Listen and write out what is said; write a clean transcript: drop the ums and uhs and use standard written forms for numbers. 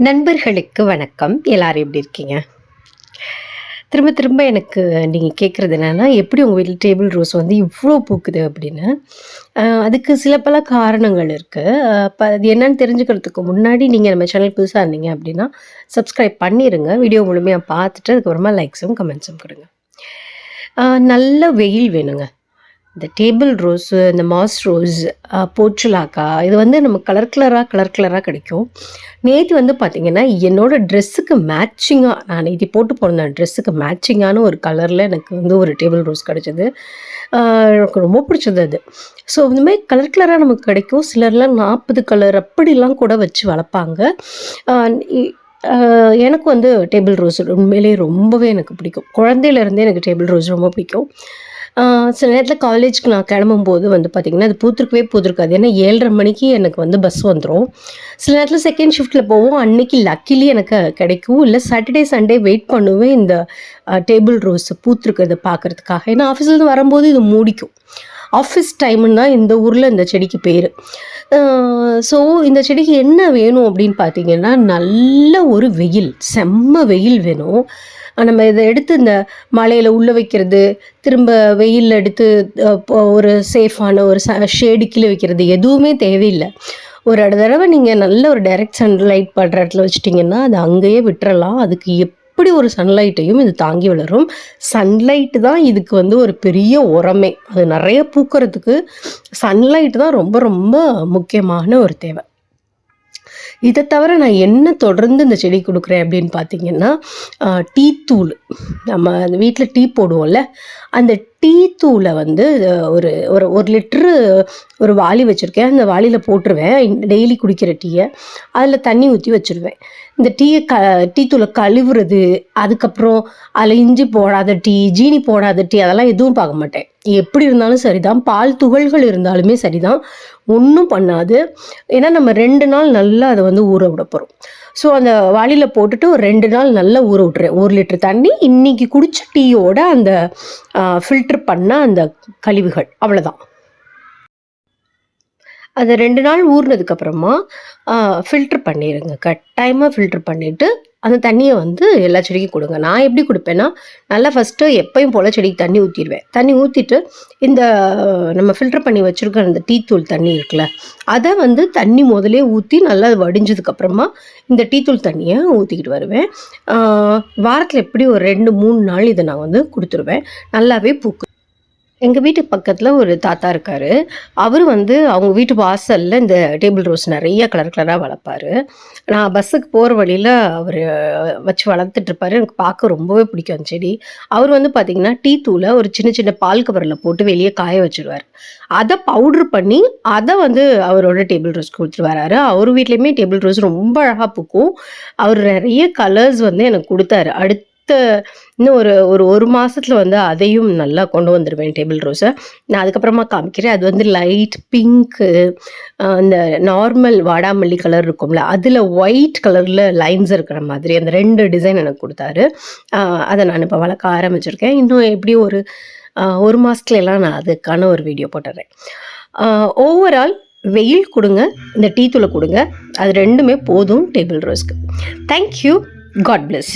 நண்பர்களுக்கு வணக்கம். எல்லாரும் எப்படி இருக்கீங்க? திரும்ப திரும்ப எனக்கு நீங்கள் கேட்குறது என்னென்னா, எப்படி உங்கள் வீட்டில் டேபிள் ரோஸ் வந்து இவ்வளோ பூக்குது அப்படின்னு. அதுக்கு சில பல காரணங்கள் இருக்குது. அது என்னன்னு தெரிஞ்சுக்கிறதுக்கு முன்னாடி நீங்கள் நம்ம சேனல் புதுசாக இருந்தீங்க அப்படின்னா சப்ஸ்கிரைப் பண்ணிடுங்க. வீடியோ முழுமையாக பார்த்துட்டு அதுக்கப்புறமா லைக்ஸும் கமெண்ட்ஸும் கொடுங்க. நல்ல வெயில் வேணுங்க. இந்த டேபிள் ரோஸு, இந்த மாஸ் ரோஸ், போர்ச்சுலாக்கா இது வந்து நம்ம கலர் கலராக கிடைக்கும். நேற்று வந்து பார்த்திங்கன்னா, என்னோடய ட்ரெஸ்ஸுக்கு மேட்சிங்காக நான் நேற்று போட்டு போன ட்ரெஸ்ஸுக்கு மேட்சிங்கான ஒரு கலரில் எனக்கு வந்து ஒரு டேபிள் ரோஸ் கிடச்சிது. எனக்கு ரொம்ப பிடிச்சது அது. ஸோ இந்தமாதிரி கலராக நமக்கு கிடைக்கும். சிலர்லாம் 40 கலர் அப்படிலாம் கூட வச்சு வளர்ப்பாங்க. எனக்கு வந்து டேபிள் ரோஸ் உண்மையிலேயே ரொம்பவே எனக்கு பிடிக்கும். குழந்தையிலேருந்தே எனக்கு டேபிள் ரோஸ் ரொம்ப பிடிக்கும். சில நேரத்தில் காலேஜுக்கு நான் கிளம்பும்போது வந்து பார்த்திங்கன்னா, அது பூத்திருக்காது. ஏன்னா 7:30 மணிக்கு எனக்கு வந்து பஸ் வந்துடும். சில நேரத்தில் செகண்ட் ஷிஃப்ட்டில் போவோம். அன்னைக்கு லக்கிலி எனக்கு கிடைக்கும். இல்லை சாட்டர்டே, சண்டே வெயிட் பண்ணுவேன் இந்த டேபிள் ரோஸ் பூத்திருக்கிறத பார்க்குறதுக்காக. ஏன்னா ஆஃபீஸ்லேருந்து வரும்போது இது மூடிக்கும். ஆஃபீஸ் டைமுன்னா இந்த ஊரில் இந்த செடிக்கு பேர். ஸோ இந்த செடிக்கு என்ன வேணும் அப்படின்னு பார்த்தீங்கன்னா, நல்ல ஒரு வெயில், செம்ம வெயில் வேணும். நம்ம இதை எடுத்து இந்த மழையில் உள்ளே வைக்கிறது, திரும்ப வெயிலில் எடுத்து ஒரு சேஃபான ஒரு ஷேடு கீழே வைக்கிறது எதுவுமே தேவையில்லை. ஒரு தடவை நீங்கள் நல்ல ஒரு டைரக்ட் சன்லைட் படுற இடத்துல வச்சிட்டிங்கன்னா அது அங்கேயே விட்டுறலாம். அதுக்கு எப்படி ஒரு சன்லைட்டையும் இது தாங்கி வளரும். சன்லைட்டு தான் இதுக்கு வந்து ஒரு பெரிய உரமே. அது நிறைய பூக்கிறதுக்கு சன்லைட் தான் ரொம்ப ரொம்ப முக்கியமான ஒரு தேவை. இதை தவிர நான் என்ன தொடர்ந்து இந்த செடி கொடுக்குறேன் அப்படின்னு பார்த்தீங்கன்னா, டீ தூள். நம்ம அந்த வீட்டில் டீ போடுவோம்ல, அந்த டீ தூளை வந்து ஒரு ஒரு 1 லிட்ரு ஒரு வாளி வச்சுருக்கேன். அந்த வாளியில் போட்டுருவேன். டெய்லி குடிக்கிற டீயை அதில் தண்ணி ஊற்றி வச்சுருவேன். இந்த டீ தூளை கழுவுறது, அதுக்கப்புறம் அதில் இஞ்சி போடாத டீ, ஜீனி போடாத டீ அதெல்லாம் எதுவும் பார்க்க மாட்டேன். எப்படி இருந்தாலும் சரிதான், பால் துகள்கள் இருந்தாலுமே சரிதான், ஒன்றும் பண்ணாது. ஏன்னா நம்ம 2 நாள் நல்லா அதை வந்து ஊற விட போகிறோம். ஸோ அந்த வாளியில் போட்டுட்டு ஒரு 2 நாள் நல்லா ஊற விட்டுறேன். 1 லிட்டர் தண்ணி இன்றைக்கி குடித்த டீயோட அந்த ஃபில்ட்ரு பண்ண அந்த கழிவுகள் அவ்வளோதான். அதை 2 நாள் ஊறினதுக்கப்புறமா ஃபில்ட்ரு பண்ணிடுங்க. கட்டாயமாக ஃபில்ட்ரு பண்ணிவிட்டு அந்த தண்ணியை வந்து எல்லா செடிக்கும் கொடுங்க. நான் எப்படி கொடுப்பேன்னா, நல்லா ஃபஸ்ட்டு எப்பயும் போல் செடிக்கு தண்ணி ஊற்றிடுவேன். தண்ணி ஊற்றிட்டு இந்த நம்ம ஃபில்ட்ரு பண்ணி வச்சுருக்க அந்த டீ தூள் தண்ணி இருக்குல்ல, அதை வந்து தண்ணி முதலே ஊற்றி நல்லா வடிஞ்சதுக்கப்புறமா இந்த டீ தூள் தண்ணியை ஊற்றிக்கிட்டு வருவேன். வாரத்தில் எப்படி ஒரு 2-3 நாள் இதை நான் வந்து கொடுத்துருவேன். நல்லாவே பூக்கு. எங்கள் வீட்டுக்கு பக்கத்தில் ஒரு தாத்தா இருக்கார். அவர் வந்து அவங்க வீட்டு வாசலில் இந்த டேபிள் ரோஸ் நிறைய கலராக வளர்ப்பார். நான் பஸ்ஸுக்கு போகிற வழியில் அவர் வச்சு வளர்த்துட்ருப்பார். எனக்கு பார்க்க ரொம்பவே பிடிக்கும் அந்த செடி. அவர் வந்து பார்த்திங்கன்னா, டீ தூளை ஒரு சின்ன சின்ன பால் கவரில் போட்டு வெளியே காய வச்சுருவார். அதை பவுட்ரு பண்ணி அதை வந்து அவரோட டேபிள் ரோஸ் கொடுத்துட்டு வராரு. அவர் வீட்லேயுமே டேபிள் ரோஸ் ரொம்ப அழகாக பூக்கும். அவர் நிறைய கலர்ஸ் வந்து எனக்கு கொடுத்தாரு. இன்னும் ஒரு மாதத்தில் வந்து அதையும் நல்லா கொண்டு வந்துடுவேன் டேபிள் ரோஸை. நான் அதுக்கப்புறமா காமிக்கிறேன். அது வந்து லைட் பிங்க்கு, அந்த நார்மல் வாடாமல்லி கலர் இருக்கும்ல, அதில் ஒயிட் கலரில் லைன்ஸ் இருக்கிற மாதிரி அந்த 2 டிசைன் எனக்கு கொடுத்தாரு. அதை நான் இப்போ வளர்க்க ஆரம்பிச்சிருக்கேன். இன்னும் எப்படி ஒரு மாதத்துலலாம் நான் அதுக்கான ஒரு வீடியோ போட்டுறேன். ஓவரால் வெயில் கொடுங்க, இந்த டீ தூளை கொடுங்க, அது 2மே போதும் டேபிள் ரோஸ்க்கு. தேங்க்யூ. God bless you.